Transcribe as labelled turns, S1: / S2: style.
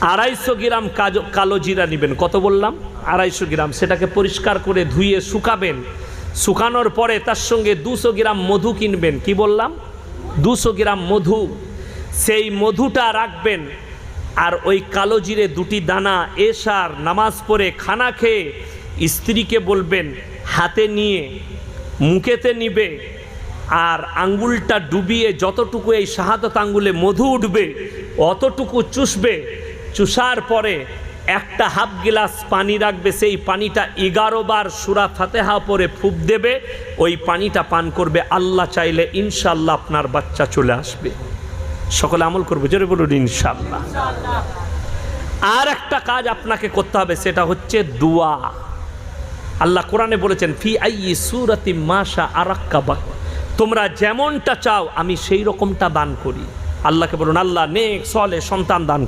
S1: 250 গ্রাম কালো জিরা নেবেন। কত বললাম? 250 গ্রাম। সেটাকে পরিষ্কার করে ধুয়ে শুকাবেন। শুকানোর পরে তার সঙ্গে 200 গ্রাম মধু কিনবেন। কি বললাম? 200 গ্রাম মধু। সেই মধুটা রাখবেন। আর ওই কালো জিরে 2টি দানা এশার নামাজ পড়ে খানা খেয়ে স্ত্রীকে বলবেন হাতে নিয়ে মুখেতে নিবে, আর আঙ্গুলটা ডুবিয়ে যতটুকু এই শাহাদত আঙ্গুলে মধু উঠবে অতটুকু চুষবে। চুষার পরে একটা হাফ গ্লাস পানি রাখবে। সেই পানিটা 11 বার সূরা ফাতিহা পড়ে ফুঁক দেবে। ওই পানিটা পান করবে। আল্লাহ চাইলে ইনশাআল্লাহ আপনার বাচ্চা চলে আসবে। সকলে আমল করবে, জোরে বলুন ইনশাআল্লাহ। আর একটা কাজ আপনাকে করতে হবে, সেটা হচ্ছে দোয়া। আল্লাহ কোরআনে বলেছেন ফি আইয়ি সূরাতিম মা শাআ রাক্কাবাক, তোমরা যেমনটা চাও আমি সেই রকমটা দান করি। আল্লাহকে বলুন আল্লাহ নেক সলে সন্তান দান